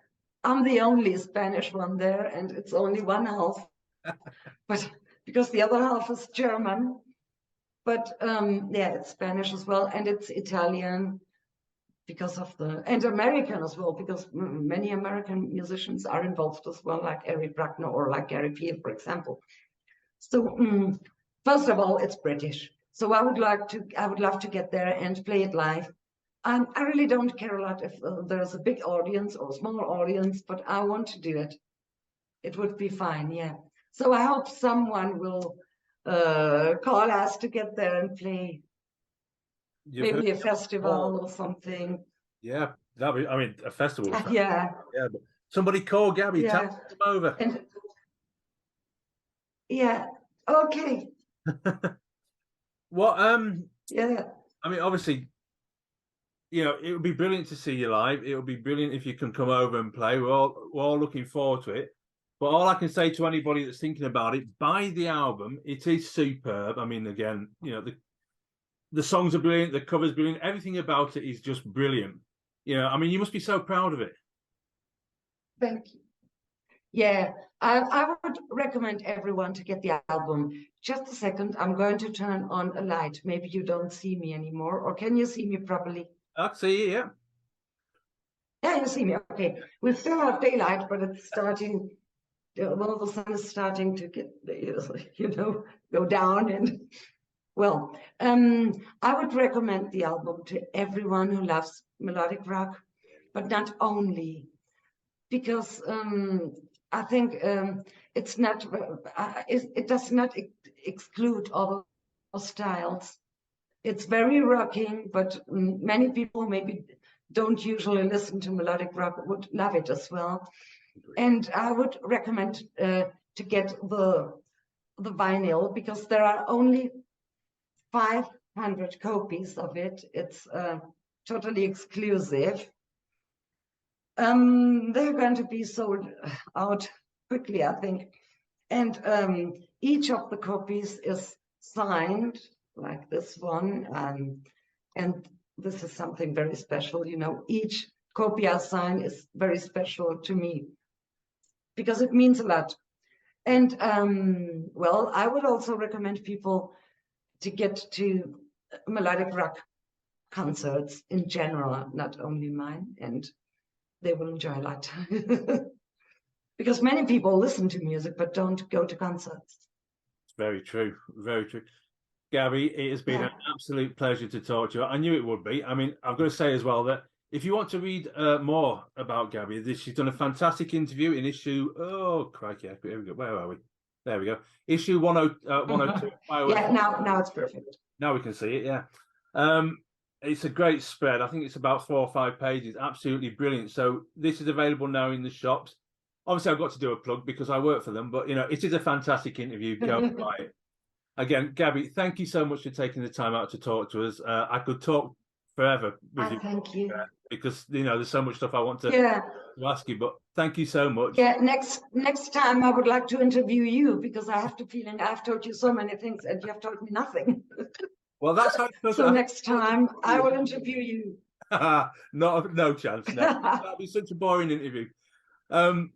I'm the only Spanish one there, and it's only one half, but because the other half is German. But it's Spanish as well, and it's Italian because of and American as well, because many American musicians are involved as well, like Eric Bruckner or like Gary Peel, for example. So first of all, it's British. So I would love to get there and play it live. I really don't care a lot if there's a big audience or a small audience, but I want to do it. It would be fine, yeah. So I hope someone will call us to get there and play. Maybe a festival or something. Yeah, that'd be, I mean, a festival. Yeah. Yeah, but somebody call Gabby, tell them to come over. And, yeah, okay. What, yeah. I mean, obviously, you know, it would be brilliant to see you live. It would be brilliant if you can come over and play. We're all looking forward to it. But all I can say to anybody that's thinking about it, buy the album. It is superb. I mean, again, you know, the songs are brilliant, the cover's brilliant, everything about it is just brilliant. You know, I mean, you must be so proud of it. Thank you. Yeah, I would recommend everyone to get the album. Just a second, I'm going to turn on a light. Maybe you don't see me anymore, or can you see me properly? I see you, yeah. Yeah, you see me, okay. We still have daylight, but it's starting... Well, the sun is starting to get, you know, go down. And well, I would recommend the album to everyone who loves melodic rock, but not only, because I think it's not, it does not exclude other styles. It's very rocking, but many people maybe don't usually listen to melodic rock would love it as well. And I would recommend to get the vinyl, because there are only 500 copies of it. It's totally exclusive. They're going to be sold out quickly, I think. And each of the copies is signed, like this one. And this is something very special, you know. Each copy I sign is very special to me, because it means a lot. And well, I would also recommend people to get to melodic rock concerts in general, not only mine, and they will enjoy a lot. Because many people listen to music but don't go to concerts. It's very true, very true. Gabby, it has been an absolute pleasure to talk to you. I knew it would be. I mean, I've got to say as well that if you want to read more about Gabby, she's done a fantastic interview in issue. Oh, crikey! Here we go. Where are we? There we go. Issue 102. Yeah, now it's perfect. Now we can see it. Yeah, it's a great spread. I think it's about 4 or 5 pages. Absolutely brilliant. So this is available now in the shops. Obviously, I've got to do a plug because I work for them, but you know, it is a fantastic interview. Go and buy it. Again, Gabby, thank you so much for taking the time out to talk to us. I could talk forever with you. Thank you. Because you know there's so much stuff I want to ask you, but thank you so much. Yeah, next time I would like to interview you, because I have the feeling I've told you so many things and you have told me nothing. Well, that's how. So next time I will interview you. No chance. No, that'd be such a boring interview.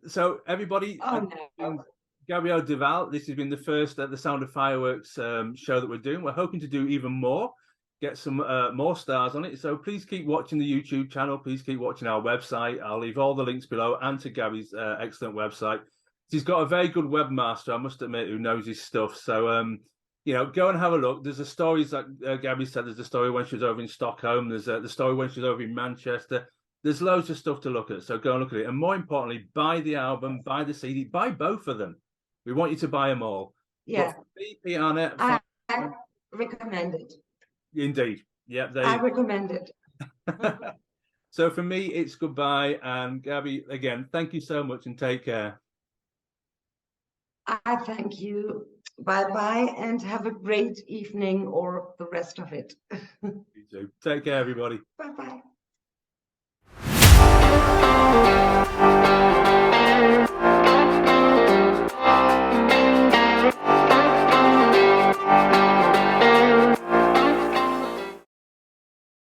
So everybody, Oh no. Gabrielle de Val, this has been the first The Sound of Fireworks show that we're doing. We're hoping to do even more, get some more stars on it. So please keep watching the YouTube channel. Please keep watching our website. I'll leave all the links below and to Gabby's excellent website. He's got a very good webmaster, I must admit, who knows his stuff. So, you know, go and have a look. There's a stories like Gabby said. There's a story when she was over in Stockholm. There's the story when she was over in Manchester. There's loads of stuff to look at. So go and look at it. And more importantly, buy the album, buy the CD, buy both of them. We want you to buy them all. Yeah. Piana, I recommend it. indeed. Yeah, I recommend it. So for me, it's goodbye. And Gabby, again, thank you so much and take care. I thank you. Bye-bye and have a great evening or the rest of it. You too. Take care, everybody. Bye-bye.